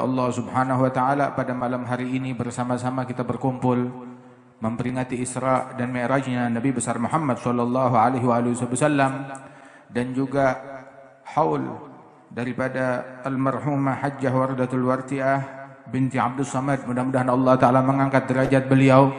Allah Subhanahu wa taala pada malam hari ini bersama-sama kita berkumpul memperingati Isra dan Mi'rajnya Nabi besar Muhammad sallallahu alaihi wasallam, dan juga haul daripada almarhumah Hajjah Wardatul Wartiah binti Abdul Samad. Mudah-mudahan Allah taala mengangkat derajat beliau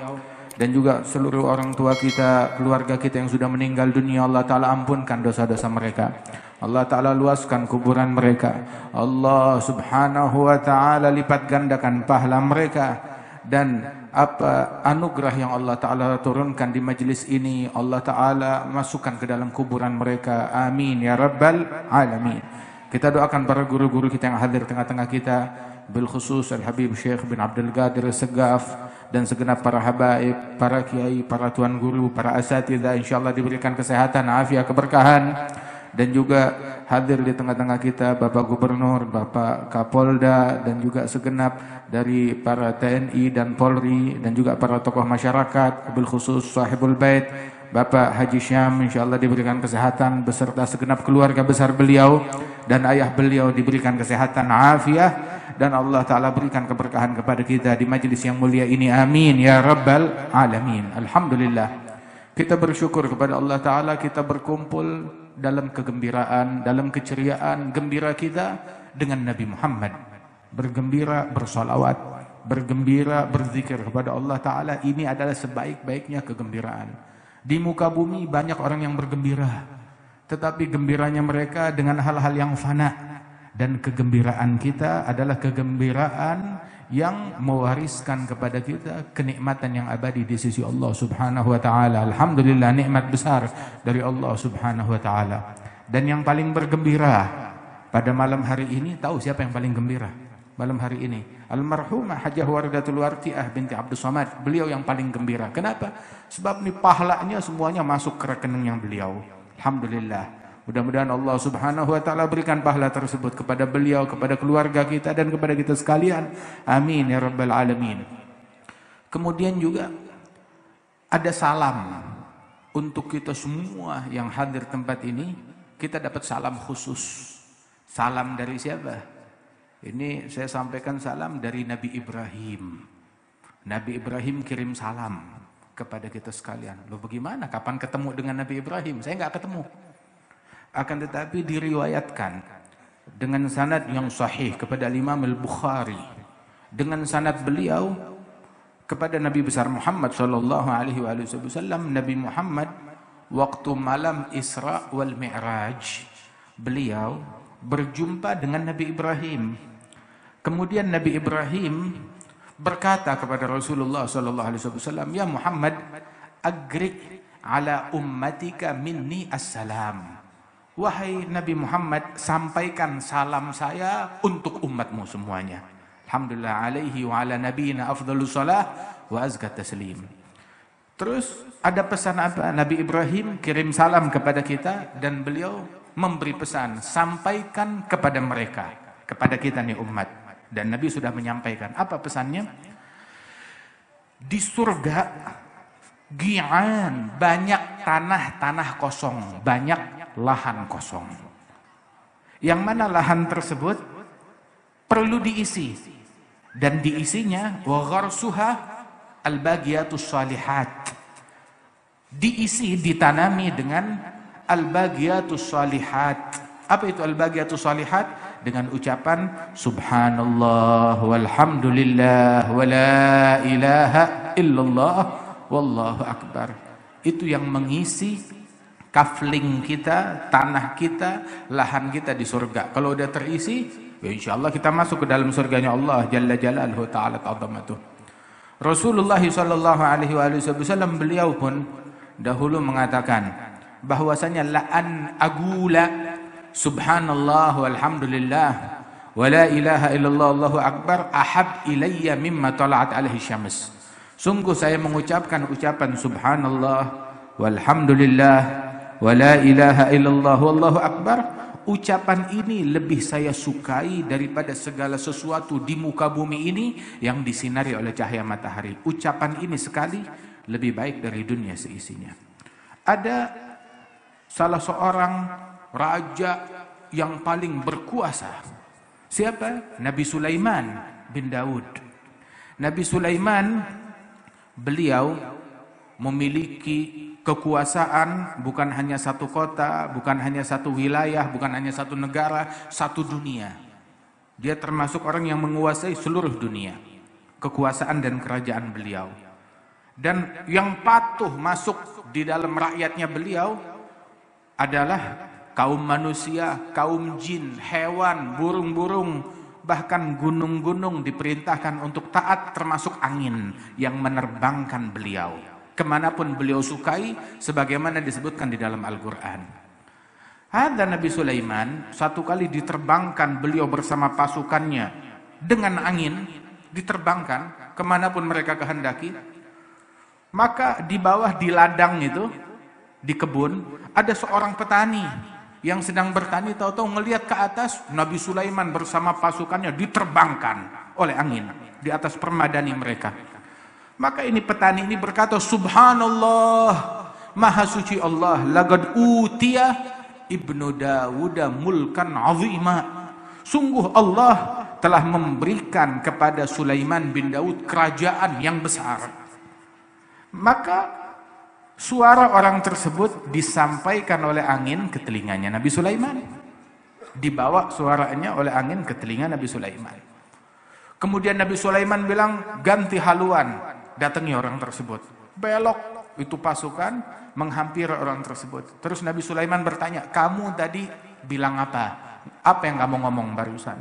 dan juga seluruh orang tua kita, keluarga kita yang sudah meninggal dunia. Allah taala ampunkan dosa-dosa mereka. Allah taala luaskan kuburan mereka. Allah Subhanahu wa taala lipat gandakan pahala mereka, dan apa anugerah yang Allah taala turunkan di majlis ini Allah taala masukkan ke dalam kuburan mereka. Amin ya rabbal alamin. Kita doakan para guru-guru kita yang hadir tengah-tengah kita, bil khusus Al Habib Syekh bin Abdul Qadir Segaf dan segenap para habaib, para kiai, para tuan guru, para asatidzah, insyaallah diberikan kesehatan, afiat, keberkahan. Dan juga hadir di tengah-tengah kita Bapak Gubernur, Bapak Kapolda, dan juga segenap dari para TNI dan Polri, dan juga para tokoh masyarakat, bil khusus Sahibul Bait Bapak Haji Syam, insyaallah diberikan kesehatan beserta segenap keluarga besar beliau, dan ayah beliau diberikan kesehatan, afiat, dan Allah taala berikan keberkahan kepada kita di majelis yang mulia ini. Amin ya rabbal alamin. Alhamdulillah, kita bersyukur kepada Allah taala kita berkumpul dalam kegembiraan, dalam keceriaan gembira kita dengan Nabi Muhammad. Bergembira, bersolawat, bergembira, berzikir kepada Allah taala, ini adalah sebaik-baiknya kegembiraan. Di muka bumi banyak orang yang bergembira, tetapi gembiranya mereka dengan hal-hal yang fana. Dan kegembiraan kita adalah kegembiraan yang mewariskan kepada kita kenikmatan yang abadi di sisi Allah Subhanahu wa taala. Alhamdulillah, nikmat besar dari Allah Subhanahu wa taala. Dan yang paling bergembira pada malam hari ini, tahu siapa yang paling gembira malam hari ini? Almarhumah Hajjah Wardatul Wartiah binti Abdul Samad. Beliau yang paling gembira. Kenapa? Sebab ini pahalanya semuanya masuk ke rekening yang beliau. Alhamdulillah. Mudah-mudahan Allah Subhanahu wa taala berikan pahala tersebut kepada beliau, kepada keluarga kita, dan kepada kita sekalian. Amin ya rabbal alamin. Kemudian juga ada salam untuk kita semua yang hadir tempat ini. Kita dapat salam khusus. Salam dari siapa? Ini saya sampaikan salam dari Nabi Ibrahim. Nabi Ibrahim kirim salam kepada kita sekalian. Loh bagaimana? Kapan ketemu dengan Nabi Ibrahim? Saya nggak ketemu. Akan tetapi diriwayatkan dengan sanad yang sahih kepada Imam Al-Bukhari, dengan sanad beliau kepada Nabi besar Muhammad sallallahu alaihi wasallam. Nabi Muhammad waktu malam Isra wal Mi'raj, beliau berjumpa dengan Nabi Ibrahim. Kemudian Nabi Ibrahim berkata kepada Rasulullah sallallahu alaihi wasallam, "Ya Muhammad, agrik ala ummatika minni assalam." Wahai Nabi Muhammad, sampaikan salam saya untuk umatmu semuanya. Alhamdulillah, alaihi wa ala nabiyina afdhalus salah wa azka taslim. Terus ada pesan apa? Nabi Ibrahim kirim salam kepada kita dan beliau memberi pesan, sampaikan kepada mereka, kepada kita nih umat. Dan Nabi sudah menyampaikan. Apa pesannya? Di surga Gi'an, banyak tanah-tanah kosong, banyak lahan kosong. Yang mana lahan tersebut perlu diisi, dan diisinya wa gharsuha al-bagiyatus salihat. Diisi, ditanami dengan al-bagiyatus salihat. Apa itu al-bagiyatus salihat? Dengan ucapan subhanallah walhamdulillah wa la ilaha illallah wallahu akbar. Itu yang mengisi kafling kita, tanah kita, lahan kita di surga. Kalau udah terisi, ya insyaallah kita masuk ke dalam surganya Allah Jalla Jalaluhu Ta'ala Ta'zamatuh. Rasulullah sallallahu alaihi wasallam beliau pun dahulu mengatakan bahwasanya la an agula subhanallah walhamdulillah wa la ilaha illallah allahu akbar ahab ilayya mimma tala'at alaihi syams. Sungguh saya mengucapkan ucapan subhanallah walhamdulillah wa la ilaha illallah wallahu akbar. Ucapan ini lebih saya sukai daripada segala sesuatu di muka bumi ini yang disinari oleh cahaya matahari. Ucapan ini sekali lebih baik dari dunia seisinya. Ada salah seorang raja yang paling berkuasa Siapa? Nabi Sulaiman bin Daud. Nabi Sulaiman, beliau memiliki kekuasaan bukan hanya satu kota, bukan hanya satu wilayah, bukan hanya satu negara, satu dunia. Dia termasuk orang yang menguasai seluruh dunia. Kekuasaan dan kerajaan beliau. Dan yang patuh masuk di dalam rakyatnya beliau adalah kaum manusia, kaum jin, hewan, burung-burung, bahkan gunung-gunung diperintahkan untuk taat, termasuk angin yang menerbangkan beliau kemanapun beliau sukai, sebagaimana disebutkan di dalam Al-Quran. Ada Nabi Sulaiman, satu kali diterbangkan beliau bersama pasukannya dengan angin, diterbangkan kemanapun mereka kehendaki. Maka di bawah di ladang itu, di kebun, ada seorang petani yang sedang bertani, tahu-tahu ngelihat ke atas Nabi Sulaiman bersama pasukannya diterbangkan oleh angin di atas permadani mereka. Maka ini petani ini berkata, Subhanallah, Maha Suci Allah, laqad utiya ibnu Dawud mulkan azima. Sungguh Allah telah memberikan kepada Sulaiman bin Daud kerajaan yang besar. Maka suara orang tersebut disampaikan oleh angin ke telinganya Nabi Sulaiman. Dibawa suaranya oleh angin ke telinga Nabi Sulaiman. Kemudian Nabi Sulaiman bilang, ganti haluan, datangi orang tersebut. Belok itu pasukan menghampiri orang tersebut. Terus Nabi Sulaiman bertanya, kamu tadi bilang apa? Apa yang kamu ngomong barusan?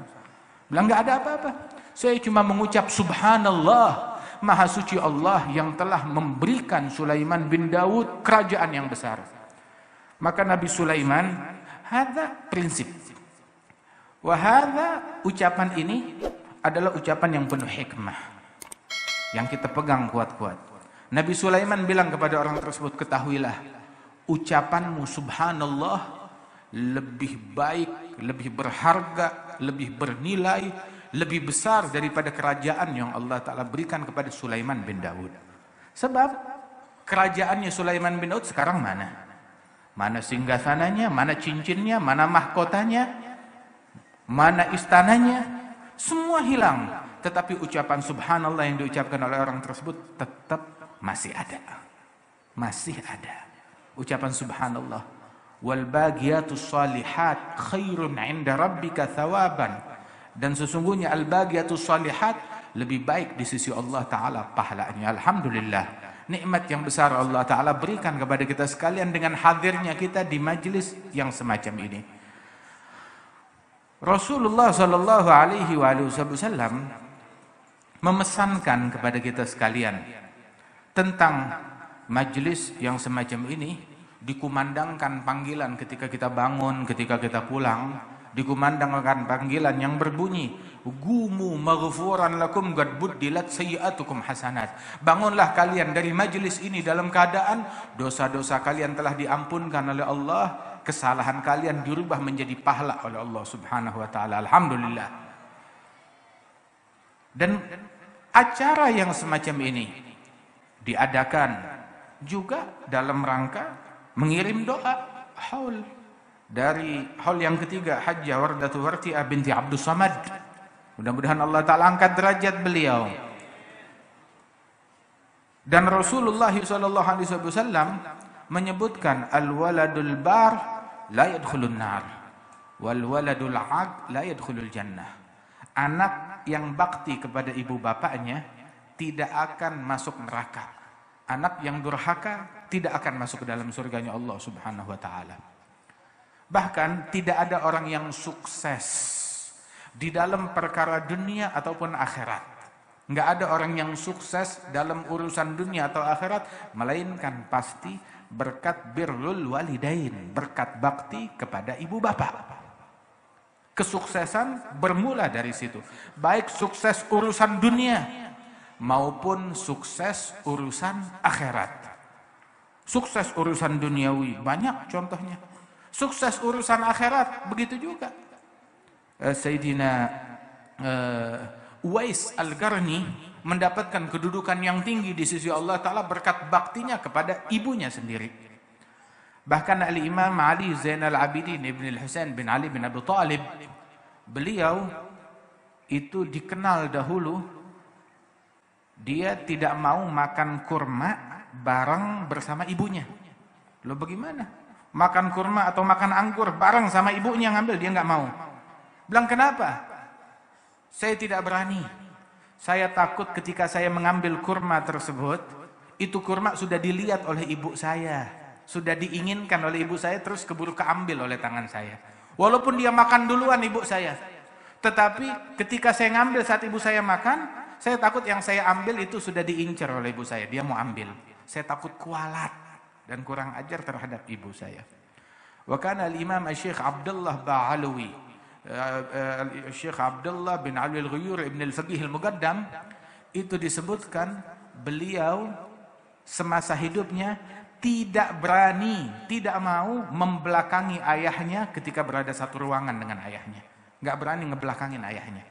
Bilang, nggak ada apa-apa. Saya cuma mengucap Subhanallah, Maha Suci Allah yang telah memberikan Sulaiman bin Daud kerajaan yang besar. Maka Nabi Sulaiman, hadza prinsip. Wahada, ucapan ini adalah ucapan yang penuh hikmah, yang kita pegang kuat-kuat. Nabi Sulaiman bilang kepada orang tersebut, ketahuilah, ucapanmu Subhanallah lebih baik, lebih berharga, lebih bernilai, lebih besar daripada kerajaan yang Allah Ta'ala berikan kepada Sulaiman bin Daud. Sebab kerajaannya Sulaiman bin Daud sekarang mana? Mana singgasananya, mana cincinnya, mana mahkotanya, mana istananya, semua hilang. Tetapi ucapan Subhanallah yang diucapkan oleh orang tersebut tetap masih ada. Masih ada. Ucapan Subhanallah. Wal bagiyatus salihat khairun 'inda rabbika thawaban. Dan sesungguhnya al-bagiyatus salihat lebih baik di sisi Allah Ta'ala pahalanya. Alhamdulillah, nikmat yang besar Allah Ta'ala berikan kepada kita sekalian dengan hadirnya kita di majlis yang semacam ini. Rasulullah Sallallahu Alaihi Wasallam memesankan kepada kita sekalian tentang majlis yang semacam ini. Dikumandangkan panggilan ketika kita bangun, ketika kita pulang. Dikumandangkan panggilan yang berbunyi, Gumu maghfuran lakum qad buddilat sayyi'atukum hasanat. Bangunlah kalian dari majlis ini dalam keadaan dosa-dosa kalian telah diampunkan oleh Allah, kesalahan kalian dirubah menjadi pahala oleh Allah Subhanahu wa taala. Alhamdulillah. Dan acara yang semacam ini diadakan juga dalam rangka mengirim doa haul dari haul yang ketiga, Hajjah Wardatu Warti'ah binti Abdus Samad. Mudah-mudahan Allah Ta'ala angkat derajat beliau. Dan Rasulullah SAW menyebutkan, al-waladul bar la yadkhulun nar, wal waladul aq la yadkhulul jannah. Anak yang bakti kepada ibu bapaknya tidak akan masuk neraka. Anak yang durhaka tidak akan masuk ke dalam surganya Allah Subhanahu wa taala. Bahkan tidak ada orang yang sukses di dalam perkara dunia ataupun akhirat. Nggak ada orang yang sukses dalam urusan dunia atau akhirat, melainkan pasti berkat birrul walidain, berkat bakti kepada ibu bapak. Kesuksesan bermula dari situ. Baik sukses urusan dunia maupun sukses urusan akhirat. Sukses urusan duniawi banyak contohnya. Sukses urusan akhirat begitu juga. Sayyidina Uwais Al-Qarni mendapatkan kedudukan yang tinggi di sisi Allah Ta'ala berkat baktinya kepada ibunya sendiri. Bahkan Al-Imam Ali Zainal Abidin Ibn Al-Husain bin Ali bin Abi Talib, beliau itu dikenal dahulu dia tidak mau makan kurma bareng bersama ibunya. Loh bagaimana? Makan kurma atau makan anggur bareng sama ibunya ngambil, dia nggak mau. Bilang kenapa? Saya tidak berani. Saya takut ketika saya mengambil kurma tersebut, itu kurma sudah dilihat oleh ibu saya, sudah diinginkan oleh ibu saya, terus keburu keambil oleh tangan saya. Walaupun dia makan duluan ibu saya, tetapi ketika saya ngambil saat ibu saya makan, saya takut yang saya ambil itu sudah diincar oleh ibu saya, dia mau ambil. Saya takut kualat dan kurang ajar terhadap ibu saya. Wa kana al-Imam Syekh Abdullah Ba'alawi, Syekh Abdullah bin Ali al-Ghuyur ibn al-Faqih al-Muqaddam, itu disebutkan beliau semasa hidupnya tidak berani, tidak mau membelakangi ayahnya ketika berada satu ruangan dengan ayahnya. Nggak berani ngebelakangin ayahnya.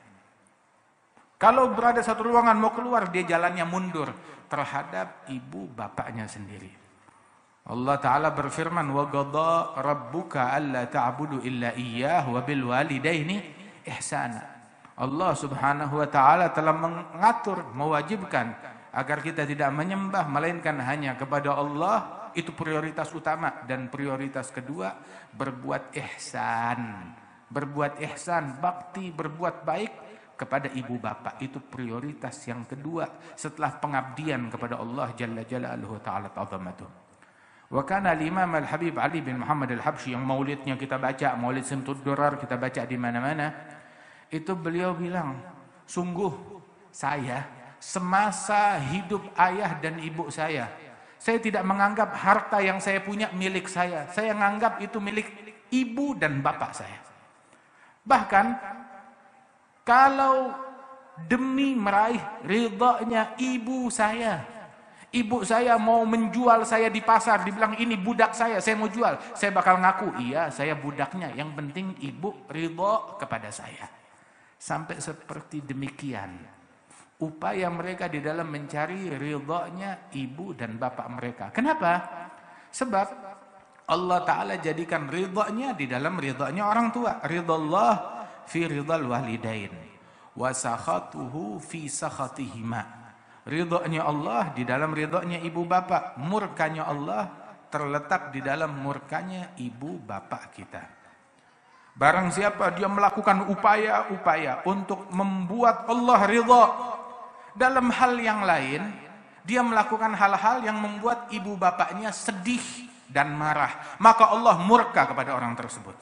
Kalau berada satu ruangan mau keluar, dia jalannya mundur terhadap ibu bapaknya sendiri. Allah Ta'ala berfirman, وَقَضَى رَبُّكَ أَلَّا تَعْبُدُ إِلَّا إِيَّهُ وَبِالْوَالِدَيْنِ إِحْسَانًا. Allah Subhanahu wa Ta'ala telah mengatur, mewajibkan agar kita tidak menyembah melainkan hanya kepada Allah. Itu prioritas utama. Dan prioritas kedua, berbuat ihsan. Berbuat ihsan, bakti, berbuat baik kepada ibu bapak. Itu prioritas yang kedua setelah pengabdian kepada Allah Jalla Jalaluhu Ta'ala Ta'zamatuh. Wa kana al-Imam Al-Habib Ali bin Muhammad Al-Habsyi, yang maulidnya kita baca, Maulid Simtud Durar kita baca di mana-mana, itu beliau bilang, sungguh saya semasa hidup ayah dan ibu saya tidak menganggap harta yang saya punya milik saya. Saya menganggap itu milik ibu dan bapak saya. Bahkan kalau demi meraih ridhanya ibu saya mau menjual saya di pasar, dibilang ini budak saya mau jual, saya bakal ngaku, iya saya budaknya, yang penting ibu ridho kepada saya. Sampai seperti demikian upaya mereka di dalam mencari ridhonya ibu dan bapak mereka. Kenapa? Sebab Allah Ta'ala jadikan ridhonya di dalam ridhonya orang tua. Ridhallah fi ridhal walidain wa sakhatuhu fi sakhatihima. Ridhonya Allah di dalam ridhonya ibu bapak. Murkanya Allah terletak di dalam murkanya ibu bapak kita. Barang siapa dia melakukan upaya-upaya untuk membuat Allah ridho dalam hal yang lain, dia melakukan hal-hal yang membuat ibu bapaknya sedih dan marah, maka Allah murka kepada orang tersebut.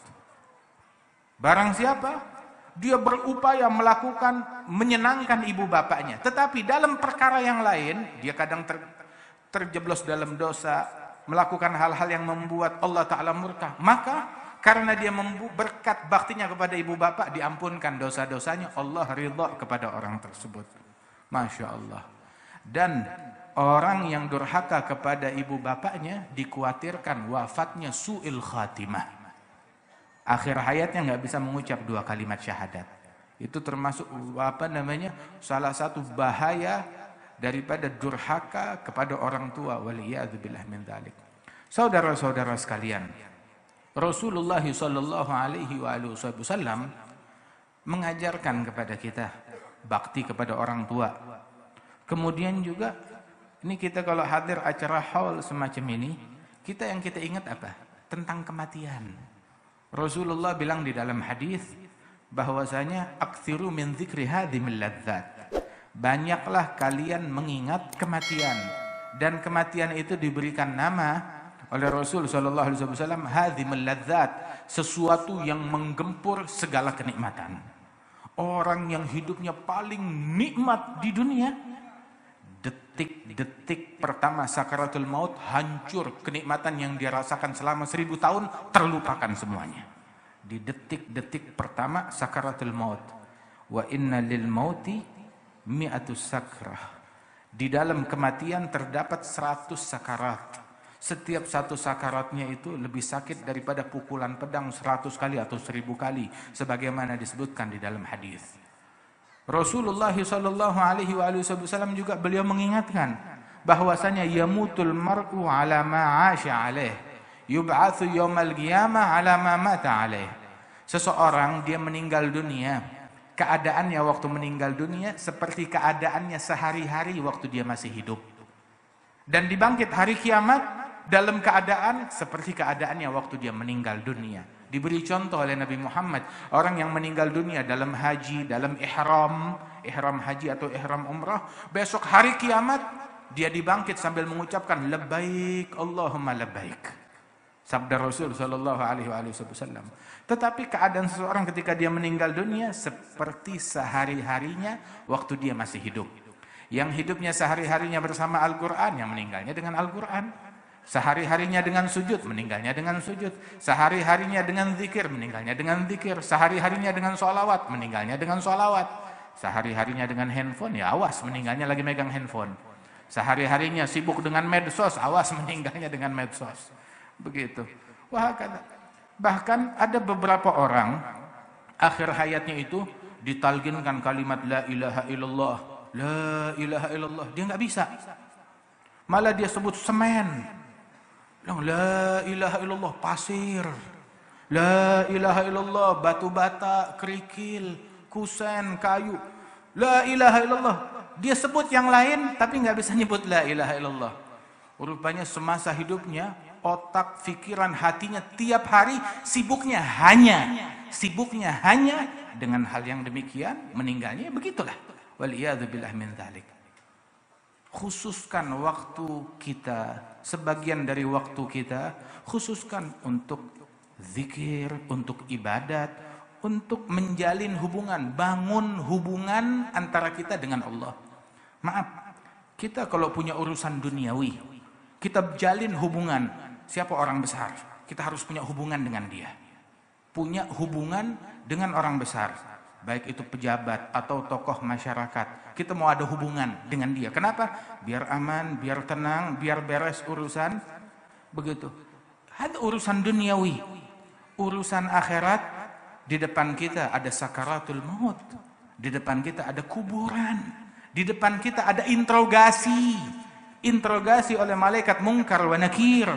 Barang siapa dia berupaya melakukan menyenangkan ibu bapaknya, tetapi dalam perkara yang lain dia kadang terjeblos dalam dosa, melakukan hal-hal yang membuat Allah Ta'ala murka, maka karena dia berkat baktinya kepada ibu bapak, diampunkan dosa-dosanya, Allah ridha kepada orang tersebut. Masya Allah. Dan orang yang durhaka kepada ibu bapaknya dikhawatirkan wafatnya su'il khatimah. Akhir hayatnya nggak bisa mengucap 2 kalimat syahadat. Itu termasuk salah satu bahaya daripada durhaka kepada orang tua. Waliyadzubillah min dzalik. Saudara-saudara sekalian, Rasulullah sallallahu alaihi wasallam mengajarkan kepada kita bakti kepada orang tua. Kemudian juga ini kita kalau hadir acara haul semacam ini, kita ingat apa? Tentang kematian. Rasulullah bilang di dalam hadis bahwasanya aktsiru min dzikri hadhimil ladzat. Banyaklah kalian mengingat kematian, dan kematian itu diberikan nama oleh Rasul sallallahu alaihi wasallam hadhimil ladzat, sesuatu yang menggempur segala kenikmatan. Orang yang hidupnya paling nikmat di dunia, detik-detik pertama sakaratul maut hancur, kenikmatan yang dia rasakan selama 1000 tahun terlupakan semuanya. Di detik-detik pertama sakaratul maut. Wa inna lil mauti mi'atus sakrah. Di dalam kematian terdapat 100 sakarat. Setiap satu sakaratnya itu lebih sakit daripada pukulan pedang 100 kali atau 1000 kali, sebagaimana disebutkan di dalam hadis. Rasulullah sallallahu alaihi wasallam juga beliau mengingatkan bahwasanya yamutul mar'u ala ma 'asha alaih, yub'atsu yaumal qiyamah ala ma mata alaih. Seseorang dia meninggal dunia keadaannya waktu meninggal dunia seperti keadaannya sehari-hari waktu dia masih hidup. Dan dibangkit hari kiamat dalam keadaan seperti keadaannya waktu dia meninggal dunia. Diberi contoh oleh Nabi Muhammad, orang yang meninggal dunia dalam haji, dalam ihram haji atau ihram umrah, besok hari kiamat dia dibangkit sambil mengucapkan labbaik Allahumma labbaik. Sabda Rasul sallallahu alaihi wasallam. Tetapi keadaan seseorang ketika dia meninggal dunia seperti sehari-harinya waktu dia masih hidup. Yang hidupnya sehari-harinya bersama Al-Qur'an, yang meninggalnya dengan Al-Qur'an. Sehari-harinya dengan sujud, meninggalnya dengan sujud. Sehari-harinya dengan zikir, meninggalnya dengan zikir. Sehari-harinya dengan sholawat, meninggalnya dengan sholawat. Sehari-harinya dengan handphone, ya awas meninggalnya lagi megang handphone. Sehari-harinya sibuk dengan medsos, awas meninggalnya dengan medsos. Begitu. Wah, bahkan ada beberapa orang akhir hayatnya itu ditalginkan kalimat la ilaha illallah, la ilaha illallah, dia nggak bisa. Malah dia sebut semen. La ilaha illallah pasir. La ilaha illallah batu bata, kerikil, kusen, kayu. La ilaha illallah. Dia sebut yang lain tapi nggak bisa nyebut la ilaha illallah. Rupanya semasa hidupnya otak, pikiran, hatinya tiap hari sibuknya hanya dengan hal yang demikian, meninggalnya begitulah. Waliyadzubillah min dzalik. Khususkan waktu kita, sebagian dari waktu kita khususkan untuk zikir, untuk ibadat, untuk menjalin hubungan, bangun hubungan antara kita dengan Allah. Maaf, kita kalau punya urusan duniawi, kita jalin hubungan. Siapa orang besar? Kita harus punya hubungan dengan dia. Punya hubungan dengan orang besar. Baik itu pejabat atau tokoh masyarakat. Kita mau ada hubungan dengan dia. Kenapa? Biar aman, biar tenang, biar beres urusan. Begitu. Ada urusan duniawi. Urusan akhirat. Di depan kita ada sakaratul maut. Di depan kita ada kuburan. Di depan kita ada interogasi. Interogasi oleh malaikat mungkar wa nakir.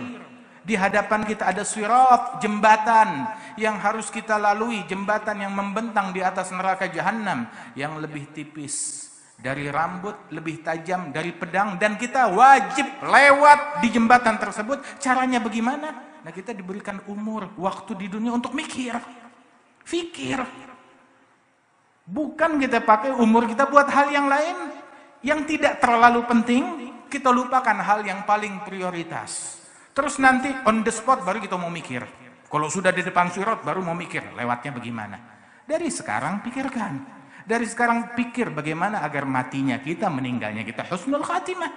Di hadapan kita ada sirat, jembatan yang harus kita lalui, jembatan yang membentang di atas neraka jahanam yang lebih tipis dari rambut, lebih tajam dari pedang, dan kita wajib lewat di jembatan tersebut. Caranya bagaimana? Nah, kita diberikan umur, waktu di dunia untuk mikir. Fikir. Bukan kita pakai umur kita buat hal yang lain yang tidak terlalu penting, kita lupakan hal yang paling prioritas. Terus nanti on the spot baru kita mau mikir. Kalau sudah di depan sirat baru mau mikir lewatnya bagaimana. Dari sekarang pikirkan. Dari sekarang pikir bagaimana agar matinya kita, meninggalnya kita husnul khatimah.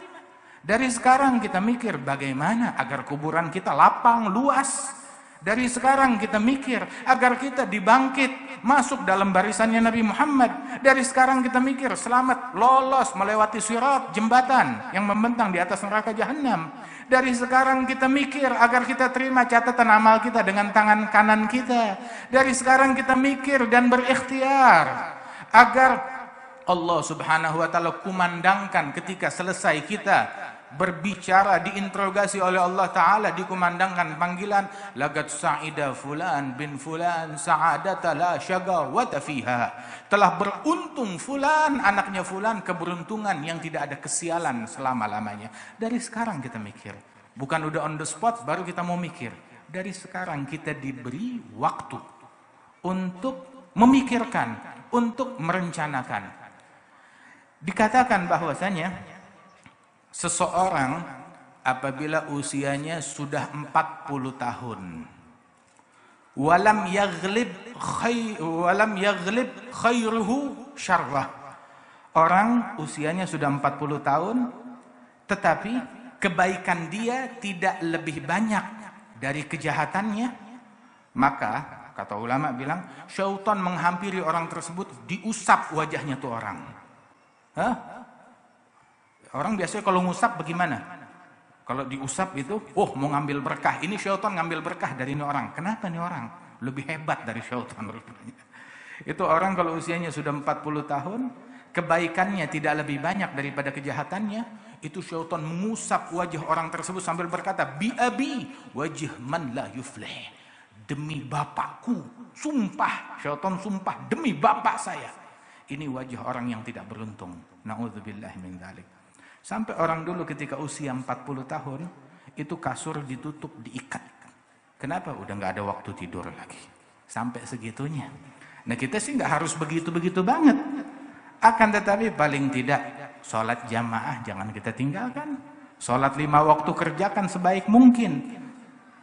Dari sekarang kita mikir bagaimana agar kuburan kita lapang, luas. Dari sekarang kita mikir agar kita dibangkit masuk dalam barisannya Nabi Muhammad. Dari sekarang kita mikir selamat lolos melewati sirat, jembatan yang membentang di atas neraka jahanam. Dari sekarang kita mikir agar kita terima catatan amal kita dengan tangan kanan kita. Dari sekarang kita mikir dan berikhtiar agar Allah Subhanahu wa taala kumandangkan ketika selesai kita berbicara, diinterogasi oleh Allah Ta'ala, dikumandangkan panggilan laqad sa'ida fulan bin fulan sa'adata la syagawata fiha, telah beruntung fulan anaknya fulan keberuntungan yang tidak ada kesialan selama-lamanya. Dari sekarang kita mikir, bukan udah on the spot baru kita mau mikir. Dari sekarang kita diberi waktu untuk memikirkan, untuk merencanakan. Dikatakan bahwasanya seseorang apabila usianya sudah 40 tahun walam yaghlib khairuhu syarrah, orang usianya sudah 40 tahun tetapi kebaikan dia tidak lebih banyak dari kejahatannya, maka kata ulama bilang syaitan menghampiri orang tersebut, diusap wajahnya tuh orang. Orang biasanya kalau ngusap bagaimana? Kalau diusap itu, mau ngambil berkah. Ini syaitan ngambil berkah dari ini orang. Kenapa nih orang? Lebih hebat dari syaitan rupanya. Itu orang kalau usianya sudah 40 tahun, kebaikannya tidak lebih banyak daripada kejahatannya, itu syaitan mengusap wajah orang tersebut sambil berkata, bi abi wajh man la yuflih. Demi bapakku, sumpah, syaitan sumpah demi bapak saya. Ini wajah orang yang tidak beruntung. Na'udzubillah min dzalik. Sampai orang dulu ketika usia 40 tahun, itu kasur ditutup, diikat. Kenapa? Udah nggak ada waktu tidur lagi. Sampai segitunya. Nah kita sih nggak harus begitu-begitu banget. Akan tetapi paling tidak, sholat jamaah jangan kita tinggalkan. Sholat 5 waktu kerjakan sebaik mungkin.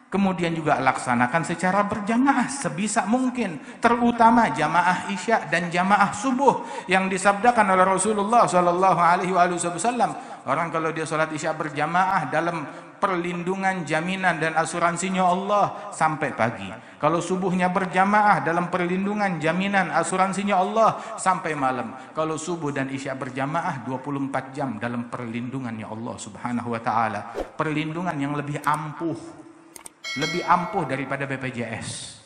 Kemudian juga laksanakan secara berjamaah sebisa mungkin, terutama jamaah isya dan jamaah subuh yang disabdakan oleh Rasulullah Shallallahu Alaihi Wasallam. Orang kalau dia sholat isya berjamaah dalam perlindungan, jaminan dan asuransinya Allah sampai pagi. Kalau subuhnya berjamaah dalam perlindungan, jaminan, asuransinya Allah sampai malam. Kalau subuh dan isya berjamaah 24 jam dalam perlindungannya Allah Subhanahu Wa Taala. Perlindungan yang lebih ampuh daripada BPJS.